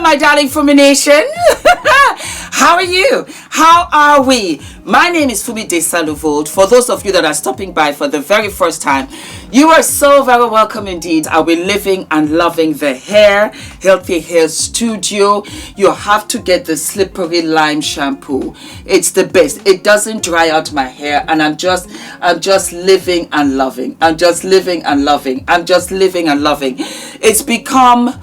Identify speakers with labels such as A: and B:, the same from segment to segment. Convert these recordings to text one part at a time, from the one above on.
A: my darling Fumi Nation. How are you? How are we? My name is Fumi Desalu-Vold. For those of you that are stopping by for the very first time, you are so very welcome indeed. Are we living and loving the hair, Healthy Hair Studio? You have to get the slippery lime shampoo. It's the best. It doesn't dry out my hair, and I'm just living and loving. I'm just living and loving. I'm just living and loving. It's become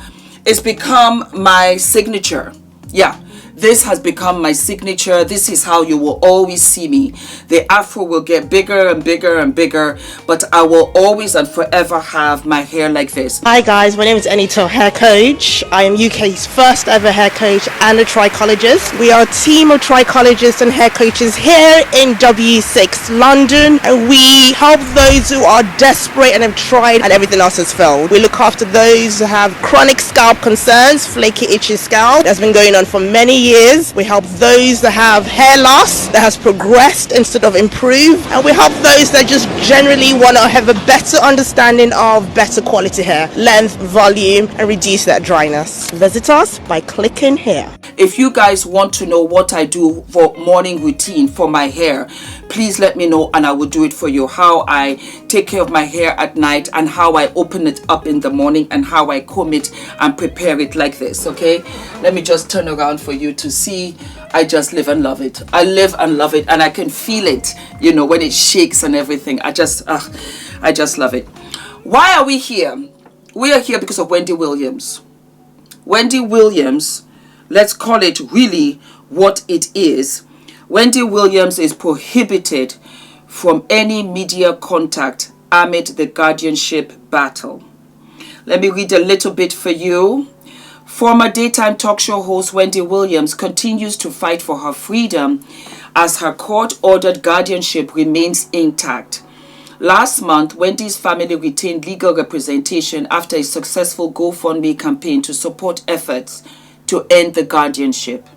A: my signature. Yeah. This has become my signature. This is how you will always see me. The afro will get bigger and bigger and bigger, but I will always and forever have my hair like this.
B: Hi guys, my name is Anita, hair coach. I am UK's first ever hair coach and a trichologist. We are a team of trichologists and hair coaches here in W6 London, and we help those who are desperate and have tried and everything else has failed. We look after those who have chronic scalp concerns, flaky, itchy scalp that's been going on for many years. We help those that have hair loss that has progressed instead of improved, and we help those that just generally want to have a better understanding of better quality hair, length, volume, and reduce that dryness. Visit us by clicking here.
A: If you guys want to know what I do for morning routine for my hair, please let me know and I will do it for you. How I take care of my hair at night, and how I open it up in the morning, and how I comb it and prepare it like this. Okay, let me just turn around for you to see. I just live and love it. I live and love it, and I can feel it, you know, when it shakes and everything. I just love it. Why are we here? We are here because of Wendy Williams. Wendy Williams, let's call it really what it is. Wendy Williams is prohibited from any media contact amid the guardianship battle. Let me read a little bit for you. Former daytime talk show host Wendy Williams continues to fight for her freedom as her court-ordered guardianship remains intact. Last month, Wendy's family retained legal representation after a successful GoFundMe campaign to support efforts to end the guardianship.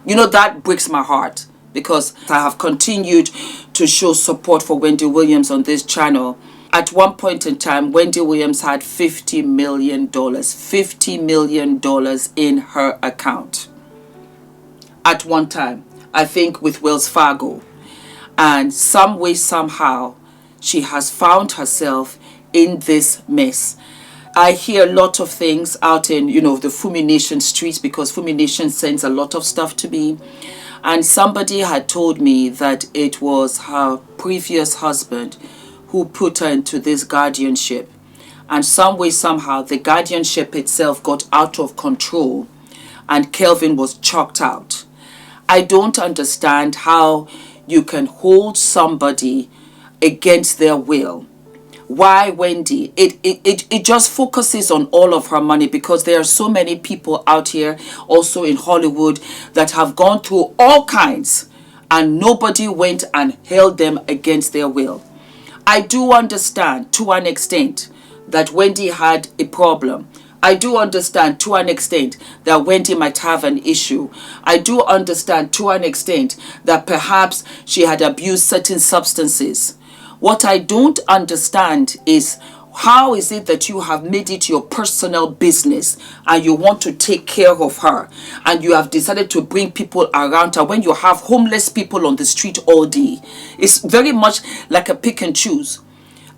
A: You know, that breaks my heart, because I have continued to show support for Wendy Williams on this channel. At one point in time, Wendy Williams had $50 million in her account. At one time, I think with Wells Fargo. And some way, somehow, she has found herself in this mess. I hear a lot of things out in, you know, the Fumi Nation streets, because Fumi Nation sends a lot of stuff to me. And somebody had told me that it was her previous husband who put her into this guardianship. And some way, somehow, the guardianship itself got out of control and Kelvin was chucked out. I don't understand how you can hold somebody against their will. Why, Wendy? It just focuses on all of her money, because there are so many people out here also in Hollywood that have gone through all kinds and nobody went and held them against their will. I do understand to an extent that Wendy had a problem. I do understand to an extent that Wendy might have an issue. I do understand to an extent that perhaps she had abused certain substances. What I don't understand is, how is it that you have made it your personal business and you want to take care of her, and you have decided to bring people around her when you have homeless people on the street all day? It's very much like a pick and choose.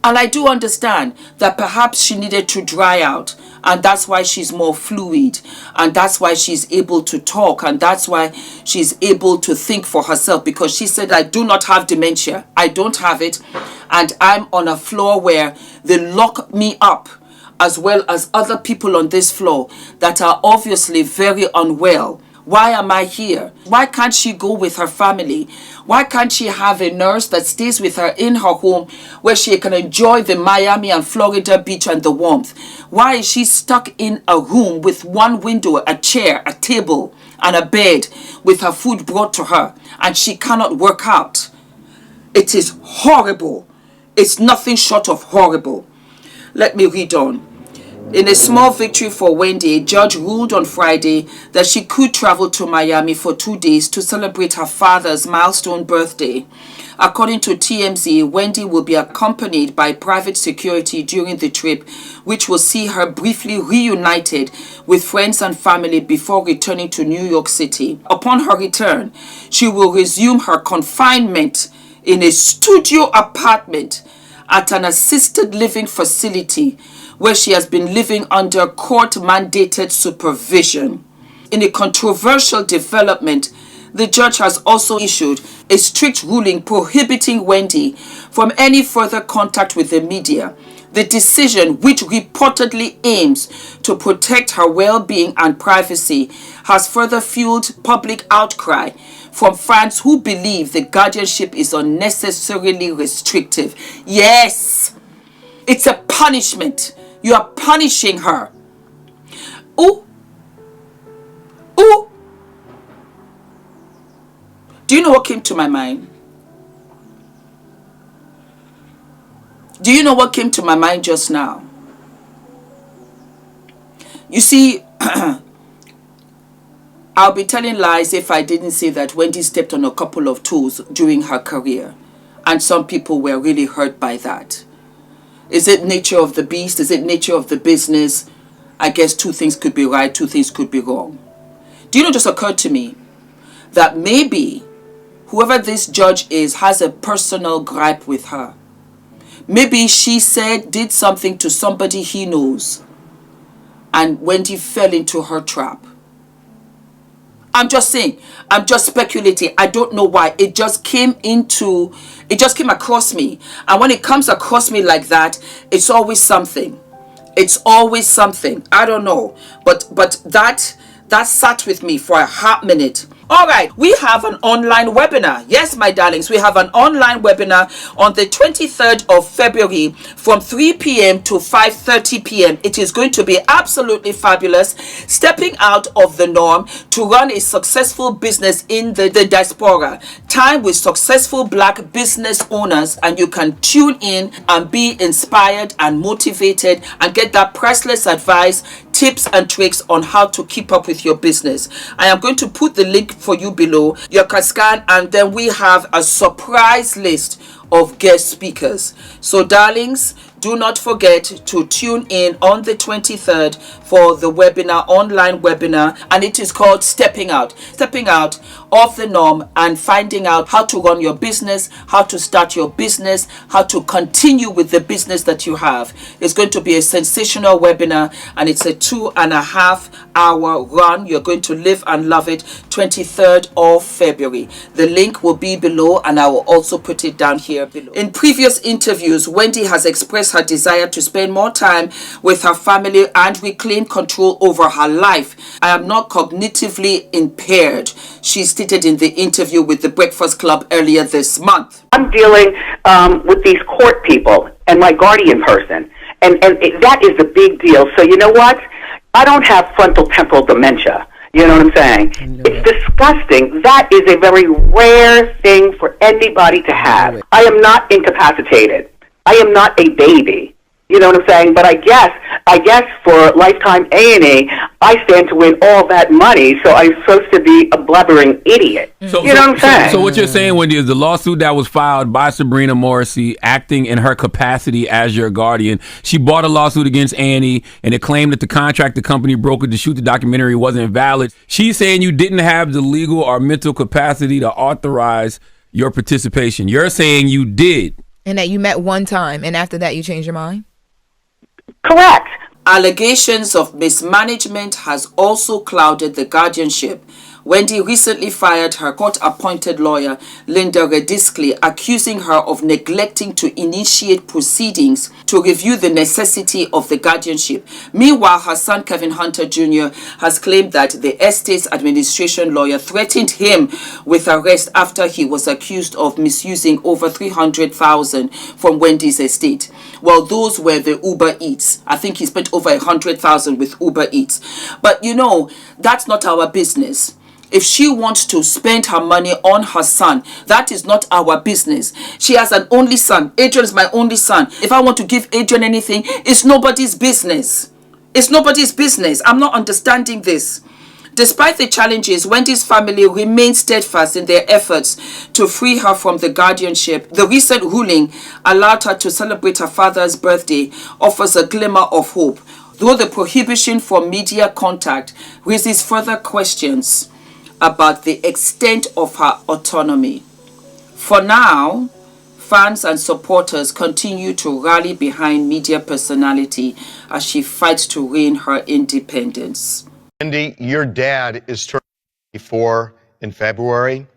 A: And I do understand that perhaps she needed to dry out, and that's why she's more fluid, and that's why she's able to talk, and that's why she's able to think for herself, because she said, I do not have dementia. I don't have it, and I'm on a floor where they lock me up, as well as other people on this floor that are obviously very unwell. Why am I here? Why can't she go with her family? Why can't she have a nurse that stays with her in her home, where she can enjoy the Miami and Florida beach and the warmth? Why is she stuck in a room with one window, a chair, a table, and a bed with her food brought to her, and she cannot work out? It is horrible. It's nothing short of horrible. Let me read on. In a small victory for Wendy, a judge ruled on Friday that she could travel to Miami for 2 days to celebrate her father's milestone birthday. According to TMZ, Wendy will be accompanied by private security during the trip, which will see her briefly reunited with friends and family before returning to New York City. Upon her return, she will resume her confinement in a studio apartment at an assisted living facility where she has been living under court-mandated supervision. In a controversial development, the judge has also issued a strict ruling prohibiting Wendy from any further contact with the media. The decision, which reportedly aims to protect her well-being and privacy, has further fueled public outcry from fans who believe the guardianship is unnecessarily restrictive. Yes, it's a punishment. You are punishing her. Ooh. Ooh. Do you know what came to my mind? Do you know what came to my mind just now? You see, I'll be telling lies if I didn't say that Wendy stepped on a couple of toes during her career. And some people were really hurt by that. Is it nature of the beast? Is it nature of the business? I guess two things could be right, two things could be wrong. Do you know, it just occurred to me that maybe whoever this judge is has a personal gripe with her. Maybe she did something to somebody he knows, and Wendy fell into her trap. I'm just saying, I'm just speculating. I don't know why. It just came across me. And when it comes across me like that, it's always something. It's always something. I don't know. But that sat with me for a hot minute. All right, we have an online webinar. Yes, my darlings, we have an online webinar on the 23rd of February from 3 p.m. to 5:30 p.m. It is going to be absolutely fabulous. Stepping out of the norm to run a successful business in the diaspora. Time with successful Black business owners, and you can tune in and be inspired and motivated and get that priceless advice, tips and tricks on how to keep up with your business. I am going to put the link for you below. You can scan, and then we have a surprise list of guest speakers. So darlings, do not forget to tune in on the 23rd for the webinar, online webinar, and it is called Stepping Out of the norm and finding out how to run your business, how to start your business, how to continue with the business that you have. It's going to be a sensational webinar, and it's a 2.5 hour run. You're going to live and love it. 23rd of February. The link will be below, and I will also put it down here below. In previous interviews, Wendy has expressed her desire to spend more time with her family and reclaim control over her life. I am not cognitively impaired, she stated in the interview with the Breakfast Club earlier this month.
C: I'm dealing with these court people and my guardian person, and that is a big deal. So you know what? I don't have frontal temporal dementia. You know what I'm saying? It's disgusting. That is a very rare thing for anybody to have. I am not incapacitated. I am not a baby. You know what I'm saying? But I guess for lifetime A&E, I stand to win all that money, so I'm supposed to be a blubbering idiot. You know what I'm saying?
D: So what you're saying, Wendy, is the lawsuit that was filed by Sabrina Morrissey, acting in her capacity as your guardian. She brought a lawsuit against A&E, and it claimed that the contract the company brokered to shoot the documentary wasn't valid. She's saying you didn't have the legal or mental capacity to authorize your participation. You're saying you did.
E: And that you met one time, and after that you changed your mind?
C: Correct.
A: Allegations of mismanagement has also clouded the guardianship. Wendy recently fired her court-appointed lawyer, Linda Rediskley, accusing her of neglecting to initiate proceedings to review the necessity of the guardianship. Meanwhile, her son, Kevin Hunter Jr., has claimed that the estate's administration lawyer threatened him with arrest after he was accused of misusing over $300,000 from Wendy's estate. Well, those were the Uber Eats. I think he spent over $100,000 with Uber Eats. But you know, that's not our business. If she wants to spend her money on her son, that is not our business. She has an only son. Adrian is my only son. If I want to give Adrian anything, it's nobody's business. It's nobody's business. I'm not understanding this. Despite the challenges, Wendy's family remains steadfast in their efforts to free her from the guardianship. The recent ruling allowed her to celebrate her father's birthday offers a glimmer of hope, though the prohibition for media contact raises further questions about the extent of her autonomy. For now, fans and supporters continue to rally behind media personality as she fights to regain her independence.
F: Wendy, your dad is turning 84 in February,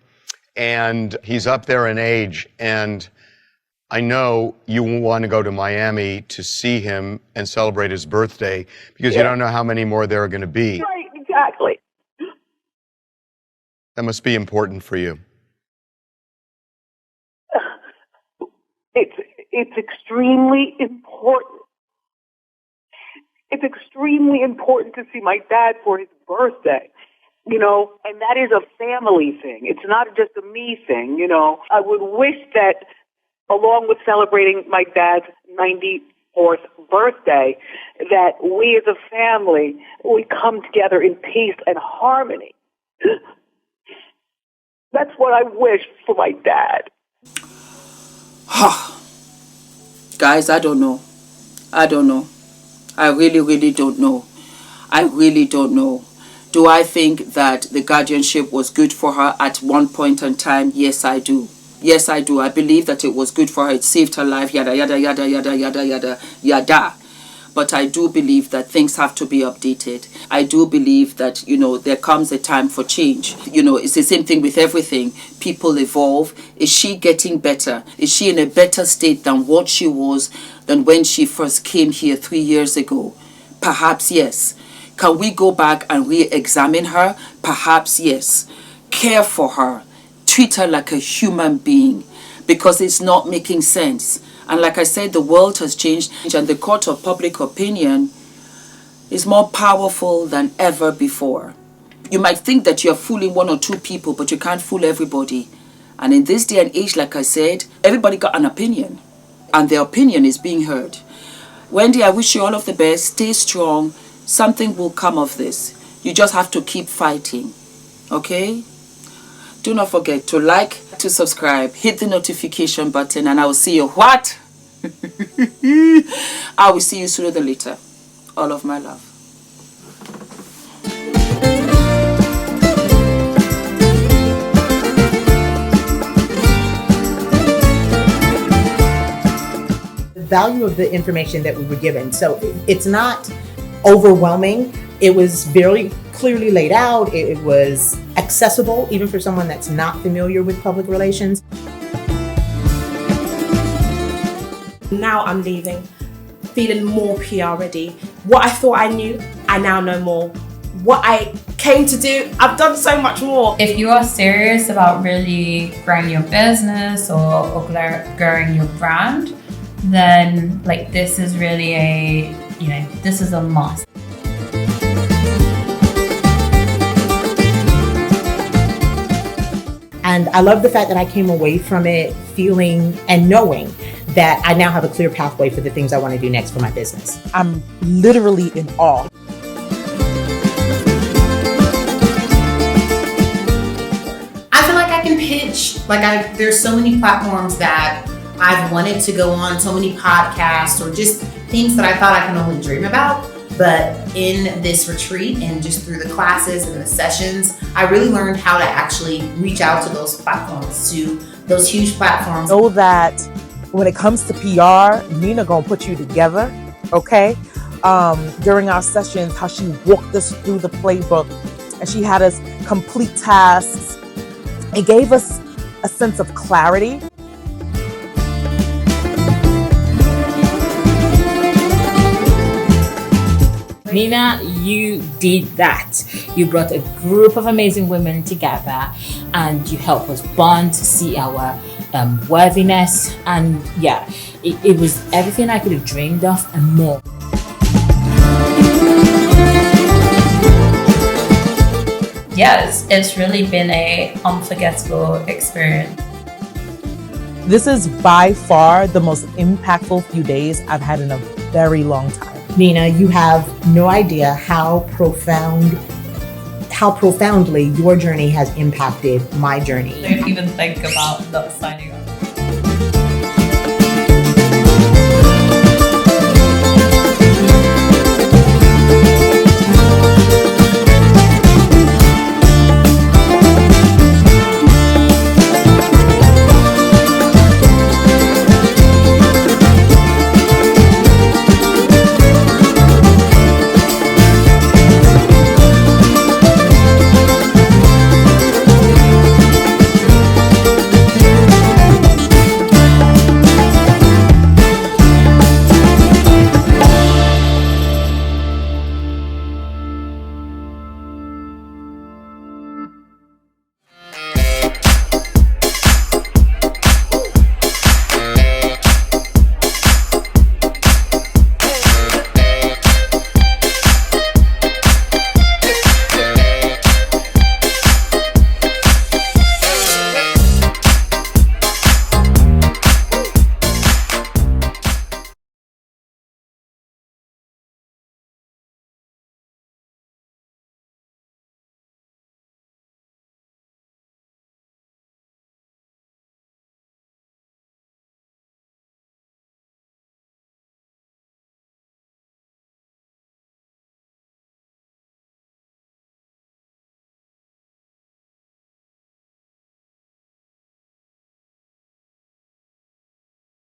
F: and he's up there in age, and I know you want to go to Miami to see him and celebrate his birthday because you don't know how many more there are going to be.
C: Right, exactly.
F: That must be important for you.
C: It's extremely important. It's extremely important to see my dad for his birthday, you know, and that is a family thing. It's not just a me thing, you know. I would wish that along with celebrating my dad's 94th birthday, that we as a family, we come together in peace and harmony. That's what I wish for my dad.
A: Guys, I don't know. I really don't know. I really don't know. Do I think that the guardianship was good for her at one point in time? Yes, I do. Yes, I do. I believe that it was good for her. It saved her life, yada, yada, yada, yada, yada, yada, yada. But I do believe that things have to be updated. I do believe that, you know, there comes a time for change. You know, it's the same thing with everything. People evolve. Is she getting better? Is she in a better state than what she was than when she first came here 3 years ago? Perhaps yes. Can we go back and re-examine her? Perhaps yes. Care for her. Treat her like a human being, because it's not making sense. And like I said, the world has changed, and the court of public opinion is more powerful than ever before. You might think that you're fooling one or two people, but you can't fool everybody. And in this day and age, like I said, everybody got an opinion, and their opinion is being heard. Wendy, I wish you all of the best. Stay strong. Something will come of this. You just have to keep fighting. Okay? Do not forget to like, to subscribe, hit the notification button, and I will see you what? I will see you sooner than later. All of my love.
G: The value of the information that we were given. So it's not overwhelming. It was very clearly laid out. It was accessible, even for someone that's not familiar with public relations.
B: Now I'm leaving, feeling more PR ready. What I thought I knew, I now know more. What I came to do, I've done so much more.
H: If you are serious about really growing your business or growing your brand, then like this is really this is a must.
G: And I love the fact that I came away from it feeling and knowing that I now have a clear pathway for the things I want to do next for my business.
I: I'm literally in awe.
J: I feel like I can pitch. There's so many platforms that I've wanted to go on, so many podcasts or just things that I thought I can only dream about. But in this retreat and just through the classes and the sessions, I really learned how to actually reach out to those platforms, to those huge platforms.
I: Know that when it comes to PR, Nina gonna put you together, okay? During our sessions, how she walked us through the playbook and she had us complete tasks. It gave us a sense of clarity.
K: Nina, you did that. You brought a group of amazing women together and you helped us bond, see our worthiness, and yeah, it was everything I could have dreamed of and more.
H: Yes, it's really been a unforgettable experience.
I: This is by far the most impactful few days I've had in a very long time.
G: Nina, you have no idea how profoundly your journey has impacted my journey.
H: Don't even think about not signing